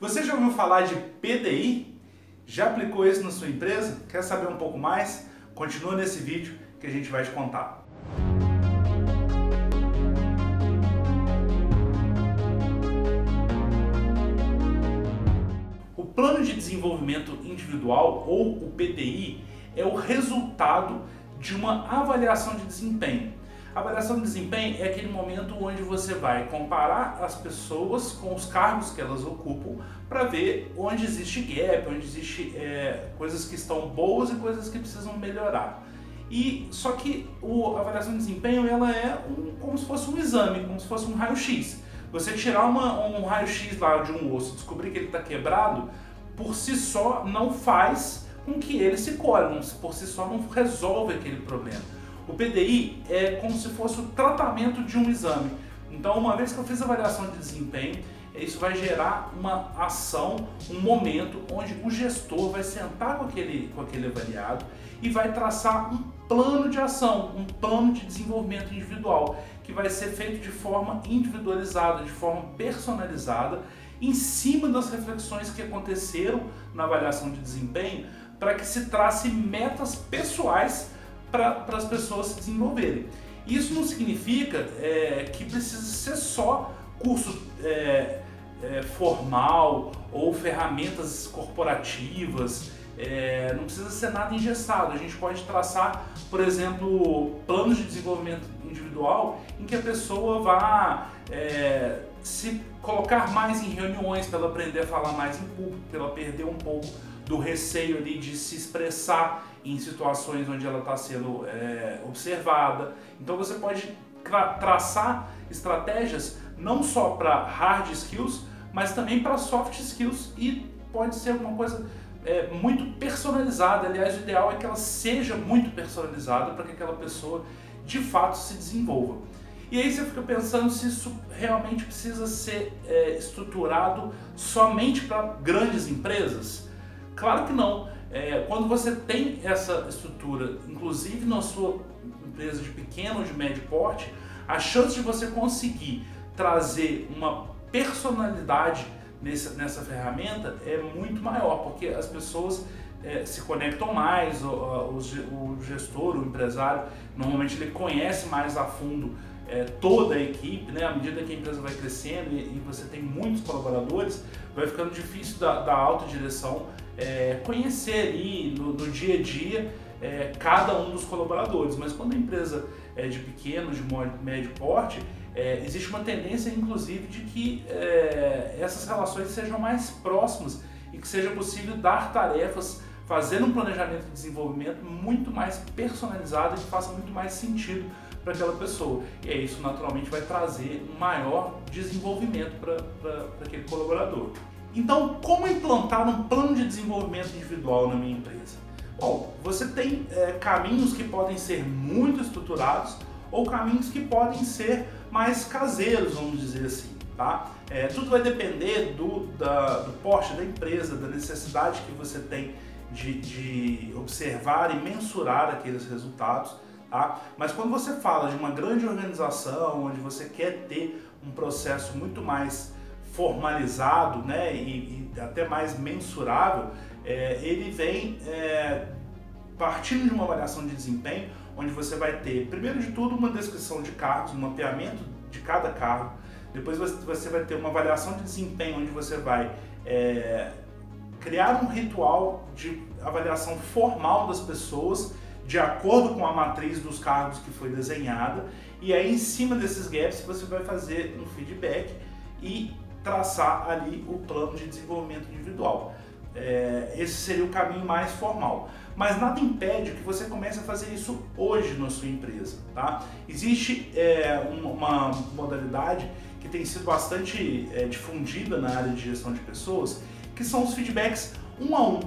Você já ouviu falar de PDI? Já aplicou isso na sua empresa? Quer saber um pouco mais? Continua nesse vídeo que a gente vai te contar. O Plano de Desenvolvimento Individual, ou o PDI, é o resultado de uma avaliação de desempenho. A avaliação de desempenho é aquele momento onde você vai comparar as pessoas com os cargos que elas ocupam para ver onde existe gap, onde existe coisas que estão boas e coisas que precisam melhorar. Só que a avaliação de desempenho ela é como se fosse um exame, como se fosse um raio-x. Você tirar um raio-x lá de um osso e descobrir que ele está quebrado, por si só não faz com que ele se colhe, por si só não resolve aquele problema. O PDI é como se fosse o tratamento de um exame. Então, uma vez que eu fiz a avaliação de desempenho, isso vai gerar uma ação, um momento onde o gestor vai sentar com aquele avaliado e vai traçar um plano de ação, um plano de desenvolvimento individual, que vai ser feito de forma individualizada, de forma personalizada, em cima das reflexões que aconteceram na avaliação de desempenho, para que se trace metas pessoais para as pessoas se desenvolverem. Isso não significa que precisa ser só curso formal ou ferramentas corporativas, não precisa ser nada engessado. A gente pode traçar, por exemplo, planos de desenvolvimento individual em que a pessoa vá se colocar mais em reuniões para ela aprender a falar mais em público, para ela perder um pouco do receio ali de se expressar em situações onde ela está sendo observada. Então você pode traçar estratégias não só para hard skills, mas também para soft skills, e pode ser uma coisa muito personalizada. Aliás, o ideal é que ela seja muito personalizada para que aquela pessoa de fato se desenvolva. E aí você fica pensando se isso realmente precisa ser estruturado somente para grandes empresas? Claro que não. Quando você tem essa estrutura, inclusive na sua empresa de pequeno ou de médio porte, a chance de você conseguir trazer uma personalidade nessa ferramenta é muito maior, porque as pessoas se conectam mais, o gestor, o empresário, normalmente ele conhece mais a fundo toda a equipe, né? À medida que a empresa vai crescendo e você tem muitos colaboradores, vai ficando difícil da alta direção conhecer ali no dia a dia cada um dos colaboradores. Mas quando a empresa é de pequeno, de médio porte, existe uma tendência, inclusive, de que essas relações sejam mais próximas e que seja possível dar tarefas, fazer um planejamento de desenvolvimento muito mais personalizado e que faça muito mais sentido para aquela pessoa. E aí isso naturalmente vai trazer um maior desenvolvimento para aquele colaborador. Então, como implantar um plano de desenvolvimento individual na minha empresa? Bom, você tem caminhos que podem ser muito estruturados ou caminhos que podem ser mais caseiros, vamos dizer assim, tá? Tudo vai depender do porte da empresa, da necessidade que você tem de observar e mensurar aqueles resultados, tá? Mas quando você fala de uma grande organização, onde você quer ter um processo muito mais formalizado, né, e até mais mensurável, ele vem partindo de uma avaliação de desempenho, onde você vai ter, primeiro de tudo, uma descrição de cargos, um mapeamento de cada cargo. Depois você vai ter uma avaliação de desempenho, onde você vai criar um ritual de avaliação formal das pessoas, de acordo com a matriz dos cargos que foi desenhada, e aí em cima desses gaps você vai fazer um feedback e traçar ali o plano de desenvolvimento individual. Esse seria o caminho mais formal. Mas nada impede que você comece a fazer isso hoje na sua empresa, tá? Existe uma modalidade que tem sido bastante difundida na área de gestão de pessoas, que são os feedbacks 1 a 1.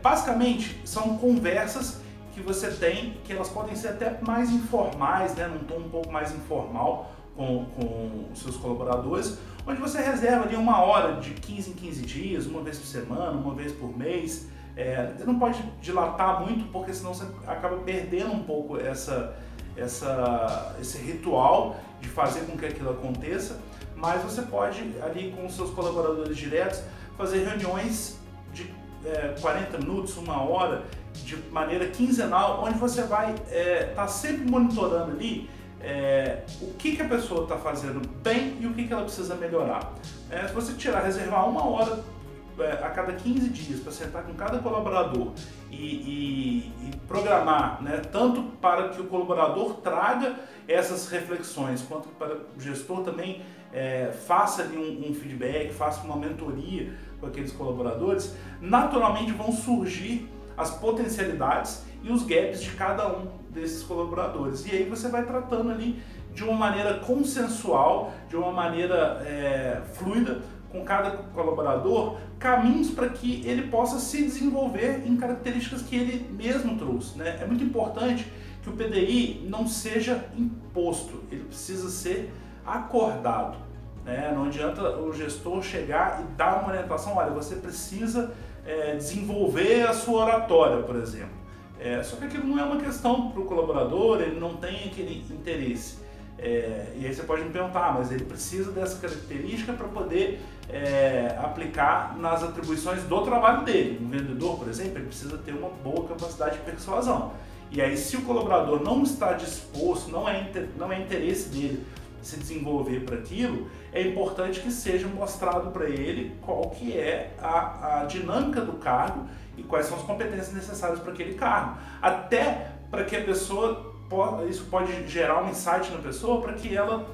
Basicamente, são conversas que você tem, que elas podem ser até mais informais, né, num tom um pouco mais informal com os seus colaboradores, onde você reserva ali 1 hora de 15 em 15 dias, uma vez por semana, uma vez por mês. Você não pode dilatar muito, porque senão você acaba perdendo um pouco esse ritual de fazer com que aquilo aconteça, mas você pode, ali com os seus colaboradores diretos, fazer reuniões de 40 minutos, 1 hora, de maneira quinzenal, onde você vai estar sempre monitorando ali o que a pessoa está fazendo bem e o que ela precisa melhorar. Se você reservar 1 hora a cada 15 dias para sentar com cada colaborador e programar, né, tanto para que o colaborador traga essas reflexões, quanto para o gestor também faça ali um feedback, faça uma mentoria com aqueles colaboradores, naturalmente vão surgir as potencialidades e os gaps de cada um desses colaboradores. E aí você vai tratando ali de uma maneira consensual, de uma maneira fluida, com cada colaborador, caminhos para que ele possa se desenvolver em características que ele mesmo trouxe, né? É muito importante que o PDI não seja imposto, ele precisa ser acordado, né? Não adianta o gestor chegar e dar uma orientação, olha, você precisa desenvolver a sua oratória, por exemplo. Só que aquilo não é uma questão para o colaborador, ele não tem aquele interesse. E aí você pode me perguntar, mas ele precisa dessa característica para poder aplicar nas atribuições do trabalho dele. Um vendedor, por exemplo, ele precisa ter uma boa capacidade de persuasão. E aí, se o colaborador não está disposto, não é interesse dele se desenvolver para aquilo, é importante que seja mostrado para ele qual que é a dinâmica do cargo e quais são as competências necessárias para aquele cargo. Até para que a pessoa, isso pode gerar um insight na pessoa para que ela,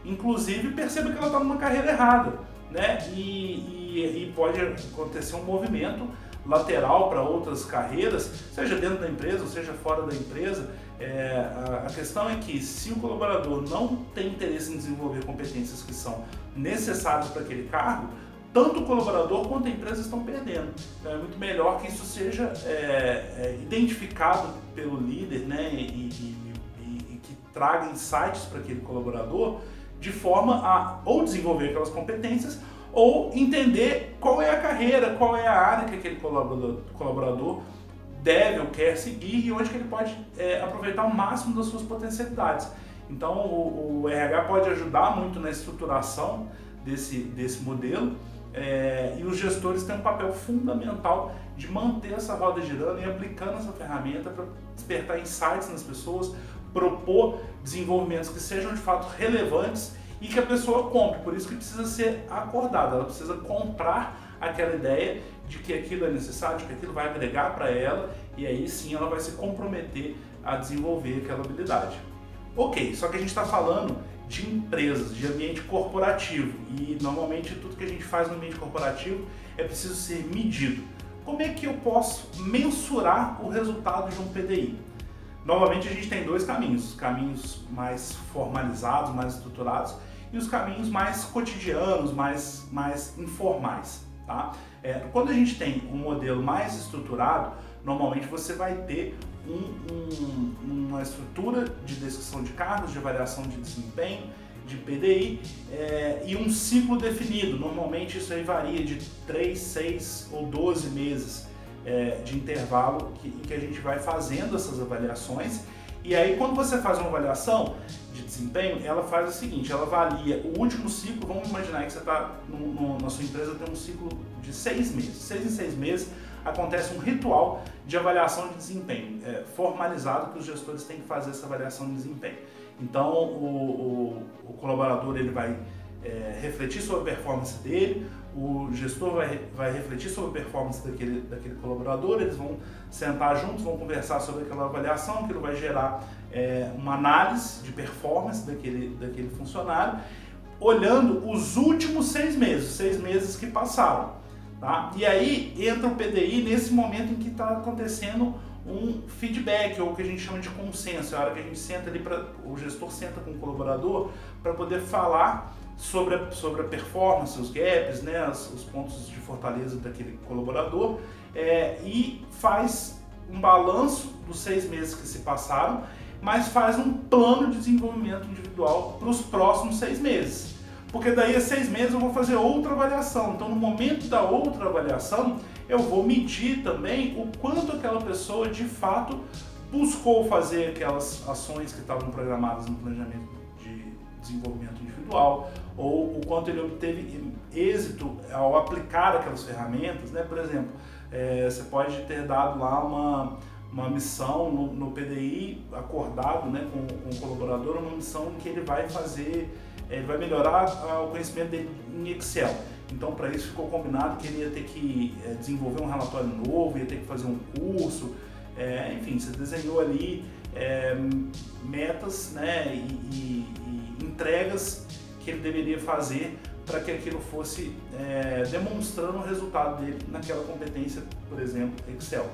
inclusive, perceba que ela está numa carreira errada, né? E pode acontecer um movimento lateral para outras carreiras, seja dentro da empresa ou seja fora da empresa. A questão é que se o colaborador não tem interesse em desenvolver competências que são necessárias para aquele cargo, tanto o colaborador quanto a empresa estão perdendo. Então é muito melhor que isso seja identificado pelo líder, né, e que traga insights para aquele colaborador, de forma a ou desenvolver aquelas competências ou entender qual é a carreira, qual é a área que aquele colaborador deve ou quer seguir e onde que ele pode aproveitar o máximo das suas potencialidades. Então o RH pode ajudar muito na estruturação desse modelo, e os gestores têm um papel fundamental de manter essa roda girando e aplicando essa ferramenta para despertar insights nas pessoas, propor desenvolvimentos que sejam de fato relevantes e que a pessoa compre. Por isso que precisa ser acordada, ela precisa comprar aquela ideia de que aquilo é necessário, de que aquilo vai agregar para ela, e aí sim ela vai se comprometer a desenvolver aquela habilidade. Ok, só que a gente está falando de empresas, de ambiente corporativo, e normalmente tudo que a gente faz no ambiente corporativo é preciso ser medido. Como é que eu posso mensurar o resultado de um PDI? Novamente a gente tem dois caminhos, os caminhos mais formalizados, mais estruturados, e os caminhos mais cotidianos, mais informais. Tá? Quando a gente tem um modelo mais estruturado, normalmente você vai ter uma estrutura de descrição de cargos, de avaliação de desempenho, de PDI, e um ciclo definido. Normalmente isso aí varia de 3, 6 ou 12 meses de intervalo em que a gente vai fazendo essas avaliações. E aí quando você faz uma avaliação de desempenho, ela faz o seguinte, ela avalia o último ciclo. Vamos imaginar que você está na sua empresa, tem um ciclo de 6 meses. 6 em 6 meses acontece um ritual de avaliação de desempenho, formalizado, que os gestores têm que fazer essa avaliação de desempenho. Então o colaborador ele vai refletir sobre a performance dele, o gestor vai refletir sobre a performance daquele colaborador, eles vão sentar juntos, vão conversar sobre aquela avaliação, aquilo vai gerar uma análise de performance daquele funcionário, olhando os últimos 6 meses que passaram. Tá? E aí entra o PDI nesse momento em que está acontecendo um feedback, ou o que a gente chama de consenso. É a hora que a gente senta ali, o gestor senta com o colaborador para poder falar sobre a performance, os gaps, né, os pontos de fortaleza daquele colaborador, e faz um balanço dos 6 meses que se passaram, mas faz um plano de desenvolvimento individual para os próximos 6 meses. Porque daí a 6 meses eu vou fazer outra avaliação. Então no momento da outra avaliação eu vou medir também o quanto aquela pessoa de fato buscou fazer aquelas ações que estavam programadas no planejamento de desenvolvimento individual, ou o quanto ele obteve êxito ao aplicar aquelas ferramentas, né? Por exemplo, você pode ter dado lá uma missão no PDI, acordado, né, com o colaborador, uma missão em que ele vai melhorar o conhecimento dele em Excel. Então, para isso ficou combinado que ele ia ter que desenvolver um relatório novo, ia ter que fazer um curso, enfim, você desenhou ali metas, né, e entregas que ele deveria fazer para que aquilo fosse demonstrando o resultado dele naquela competência, por exemplo, Excel.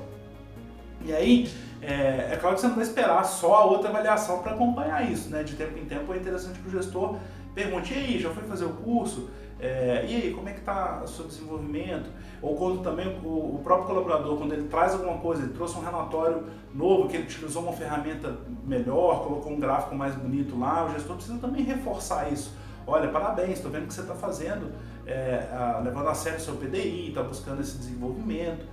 E aí, é claro que você não vai esperar só a outra avaliação para acompanhar isso, né? De tempo em tempo é interessante que o gestor pergunte: e aí, já foi fazer o curso? E aí, como é que está o seu desenvolvimento? Ou quando também o próprio colaborador, quando ele traz alguma coisa, ele trouxe um relatório novo, que ele utilizou uma ferramenta melhor, colocou um gráfico mais bonito lá, o gestor precisa também reforçar isso. Olha, parabéns, estou vendo que você está fazendo, levando a sério o seu PDI, está buscando esse desenvolvimento.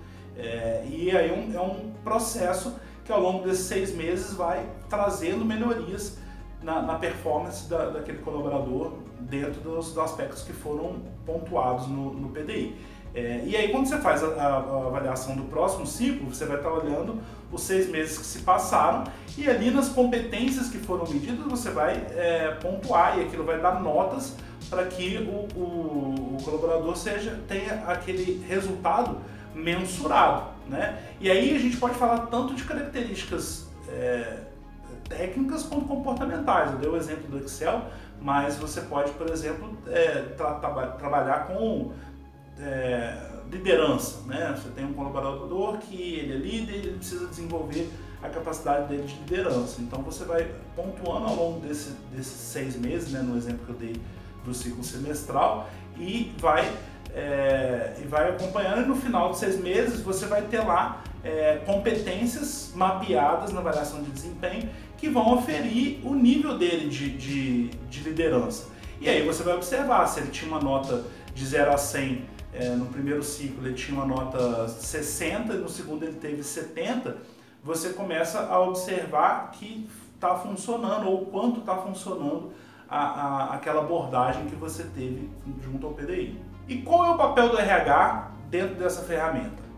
E aí é um processo que ao longo desses 6 meses vai trazendo melhorias na performance daquele colaborador dentro dos aspectos que foram pontuados no PDI. E aí quando você faz a avaliação do próximo ciclo, você vai estar olhando os 6 meses que se passaram e ali nas competências que foram medidas você vai pontuar e aquilo vai dar notas para que o colaborador tenha aquele resultado mensurado, né? E aí a gente pode falar tanto de características técnicas quanto comportamentais. Eu dei o exemplo do Excel, mas você pode, por exemplo, trabalhar com liderança, né? Você tem um colaborador que ele é líder, ele precisa desenvolver a capacidade dele de liderança. Então você vai pontuando ao longo desses 6 meses, né, no exemplo que eu dei do ciclo semestral, e vai acompanhando, e no final de 6 meses você vai ter lá competências mapeadas na avaliação de desempenho que vão aferir o nível dele de liderança. E aí você vai observar se ele tinha uma nota de 0 a 100 no primeiro ciclo, ele tinha uma nota 60, no segundo ele teve 70, você começa a observar que está funcionando ou quanto está funcionando aquela abordagem que você teve junto ao PDI. E qual é o papel do RH dentro dessa ferramenta?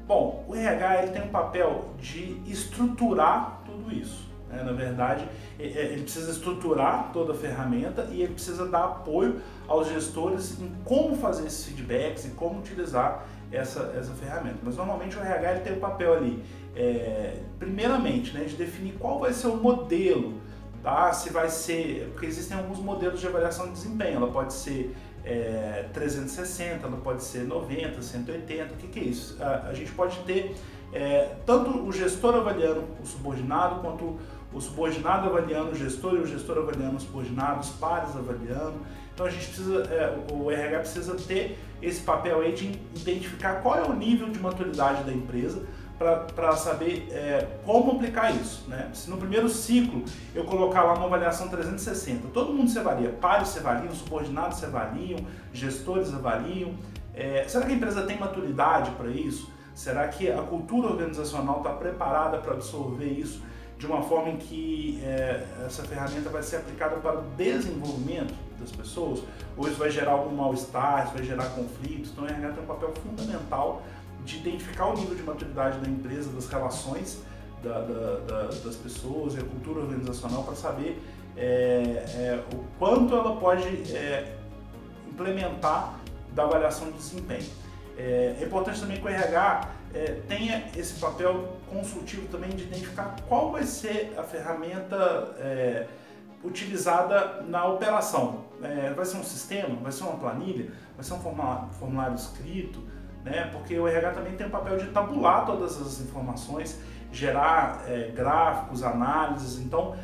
Bom, o RH ele tem um papel de estruturar tudo isso. Na verdade, ele precisa estruturar toda a ferramenta e ele precisa dar apoio aos gestores em como fazer esses feedbacks e como utilizar essa ferramenta. Mas normalmente o RH ele tem o papel ali, primeiramente, né, de definir qual vai ser o modelo, tá? Se vai ser, porque existem alguns modelos de avaliação de desempenho, ela pode ser 360, ela pode ser 90, 180, o que é isso? A gente pode ter tanto o gestor avaliando o subordinado, quanto o subordinado avaliando o gestor e o gestor avaliando o subordinado, os pares avaliando. Então a gente precisa, o RH precisa ter esse papel aí de identificar qual é o nível de maturidade da empresa para saber como aplicar isso, né? Se no primeiro ciclo eu colocar lá uma avaliação 360, todo mundo se avalia, pares se avaliam, subordinados se avaliam, gestores avaliam. Será que a empresa tem maturidade para isso? Será que a cultura organizacional está preparada para absorver isso de uma forma em que essa ferramenta vai ser aplicada para o desenvolvimento das pessoas? Ou isso vai gerar algum mal-estar, isso vai gerar conflitos? Então o RH tem um papel fundamental de identificar o nível de maturidade da empresa, das relações das pessoas e a cultura organizacional para saber o quanto ela pode implementar da avaliação de desempenho. É importante também que o RH tenha esse papel consultivo também de identificar qual vai ser a ferramenta utilizada na operação. Vai ser um sistema? Vai ser uma planilha? Vai ser um formulário escrito? Né? Porque o RH também tem o papel de tabular todas as informações, gerar gráficos, análises. Então,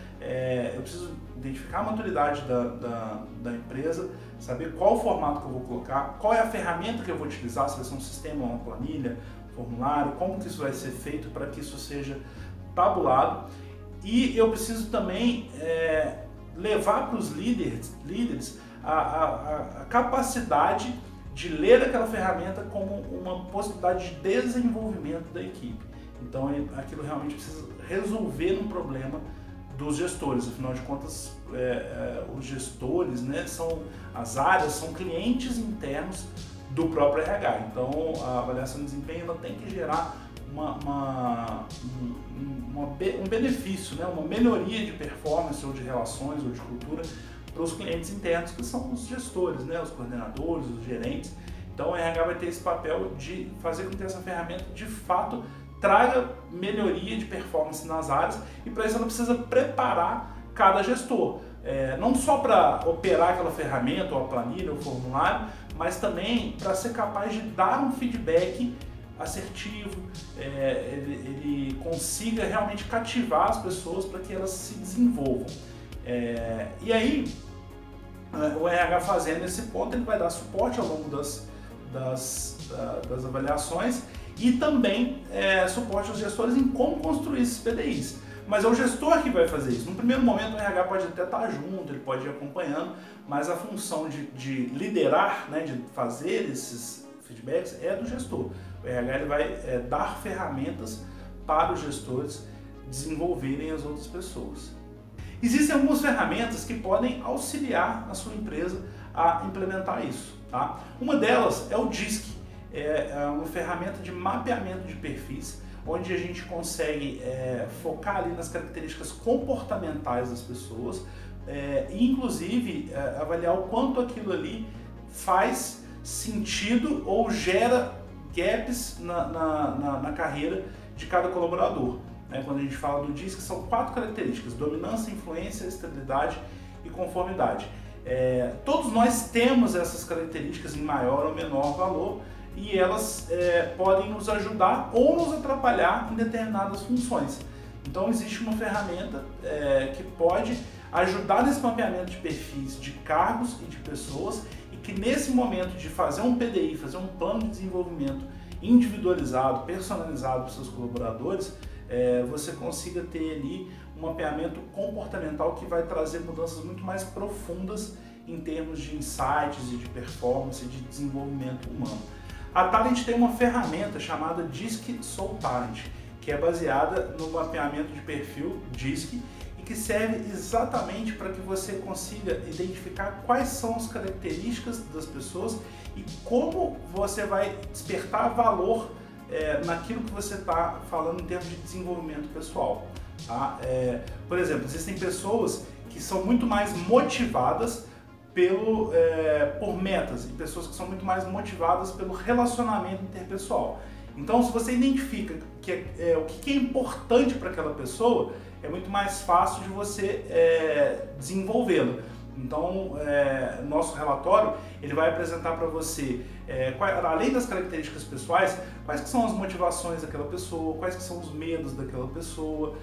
eu preciso identificar a maturidade da empresa, saber qual o formato que eu vou colocar, qual é a ferramenta que eu vou utilizar, se vai ser um sistema, uma planilha, formulário, como que isso vai ser feito para que isso seja tabulado. E eu preciso também levar para os líderes a capacidade de ler aquela ferramenta como uma possibilidade de desenvolvimento da equipe. Então aquilo realmente precisa resolver um problema dos gestores. Afinal de contas, os gestores, né, as áreas são clientes internos do próprio RH. Então, a avaliação de desempenho ela tem que gerar um benefício, né, uma melhoria de performance ou de relações ou de cultura para os clientes internos, que são os gestores, né, os coordenadores, os gerentes. Então, o RH vai ter esse papel de fazer com que essa ferramenta, de fato, traga melhoria de performance nas áreas, e para isso ela precisa preparar cada gestor. Não só para operar aquela ferramenta, ou a planilha, ou o formulário, mas também para ser capaz de dar um feedback assertivo, ele consiga realmente cativar as pessoas para que elas se desenvolvam. E aí, o RH fazendo esse ponto, ele vai dar suporte ao longo das avaliações e também suporte aos gestores em como construir esses PDIs. Mas é o gestor que vai fazer isso. No primeiro momento o RH pode até estar junto, ele pode ir acompanhando, mas a função de liderar, né, de fazer esses feedbacks é do gestor. O RH ele vai dar ferramentas para os gestores desenvolverem as outras pessoas. Existem algumas ferramentas que podem auxiliar a sua empresa a implementar isso. Tá? Uma delas é o DISC, é uma ferramenta de mapeamento de perfis, onde a gente consegue focar ali nas características comportamentais das pessoas e inclusive avaliar o quanto aquilo ali faz sentido ou gera gaps na carreira de cada colaborador. Quando a gente fala do DISC, são 4 características: dominância, influência, estabilidade e conformidade. Todos nós temos essas características em maior ou menor valor, e elas podem nos ajudar ou nos atrapalhar em determinadas funções. Então existe uma ferramenta que pode ajudar nesse mapeamento de perfis de cargos e de pessoas, e que nesse momento de fazer um PDI, fazer um plano de desenvolvimento individualizado, personalizado para os seus colaboradores, você consiga ter ali um mapeamento comportamental que vai trazer mudanças muito mais profundas em termos de insights e de performance e de desenvolvimento humano. A Talent tem uma ferramenta chamada DISC Soul Talent, que é baseada no mapeamento de perfil DISC e que serve exatamente para que você consiga identificar quais são as características das pessoas e como você vai despertar valor naquilo que você está falando em termos de desenvolvimento pessoal. Tá? Por exemplo, existem pessoas que são muito mais motivadas por metas, e pessoas que são muito mais motivadas pelo relacionamento interpessoal. Então, se você identifica o que é importante para aquela pessoa, é muito mais fácil de você desenvolvê-lo. Então, nosso relatório ele vai apresentar para você, além das características pessoais, quais que são as motivações daquela pessoa, quais que são os medos daquela pessoa,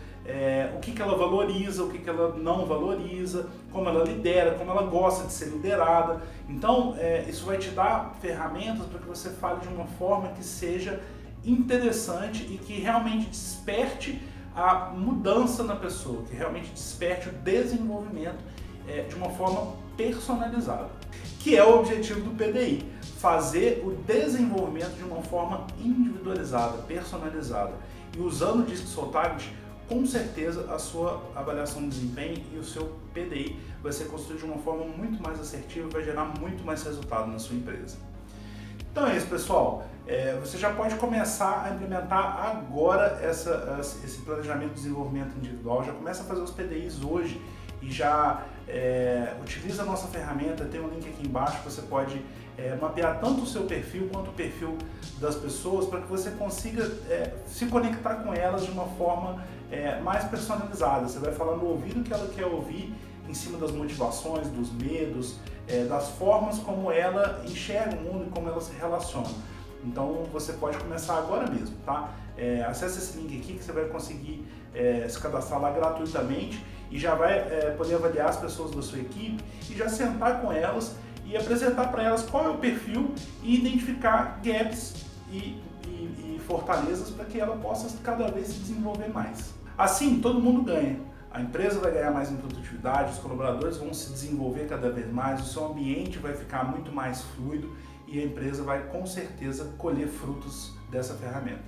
o que ela valoriza, o que ela não valoriza, como ela lidera, como ela gosta de ser liderada. Então, isso vai te dar ferramentas para que você fale de uma forma que seja interessante e que realmente desperte a mudança na pessoa, que realmente desperte o desenvolvimento de uma forma personalizada, que é o objetivo do PDI, fazer o desenvolvimento de uma forma individualizada, personalizada. E usando o DISC Soul Talent, com certeza a sua avaliação de desempenho e o seu PDI vai ser construído de uma forma muito mais assertiva e vai gerar muito mais resultado na sua empresa. Então é isso, pessoal. Você já pode começar a implementar agora esse planejamento de desenvolvimento individual, já começa a fazer os PDIs hoje e já utiliza a nossa ferramenta. Tem um link aqui embaixo que você pode mapear tanto o seu perfil quanto o perfil das pessoas para que você consiga se conectar com elas de uma forma mais personalizada. Você vai falar no ouvido o que ela quer ouvir, em cima das motivações, dos medos, das formas como ela enxerga o mundo e como ela se relaciona. Então você pode começar agora mesmo, tá? Acesse esse link aqui que você vai conseguir se cadastrar lá gratuitamente e já vai poder avaliar as pessoas da sua equipe e já sentar com elas e apresentar para elas qual é o perfil e identificar gaps e fortalezas para que ela possa cada vez se desenvolver mais. Assim, todo mundo ganha. A empresa vai ganhar mais em produtividade, os colaboradores vão se desenvolver cada vez mais, o seu ambiente vai ficar muito mais fluido e a empresa vai com certeza colher frutos dessa ferramenta.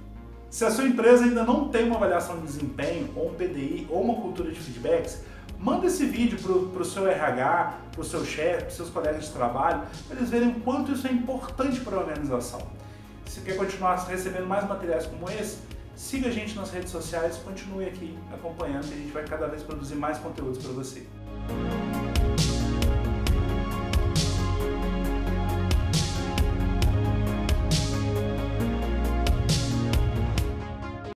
Se a sua empresa ainda não tem uma avaliação de desempenho, ou um PDI, ou uma cultura de feedbacks, manda esse vídeo para o seu RH, para o seu chefe, para os seus colegas de trabalho, para eles verem o quanto isso é importante para a organização. Se quer continuar recebendo mais materiais como esse, siga a gente nas redes sociais, continue aqui acompanhando, que a gente vai cada vez produzir mais conteúdos para você.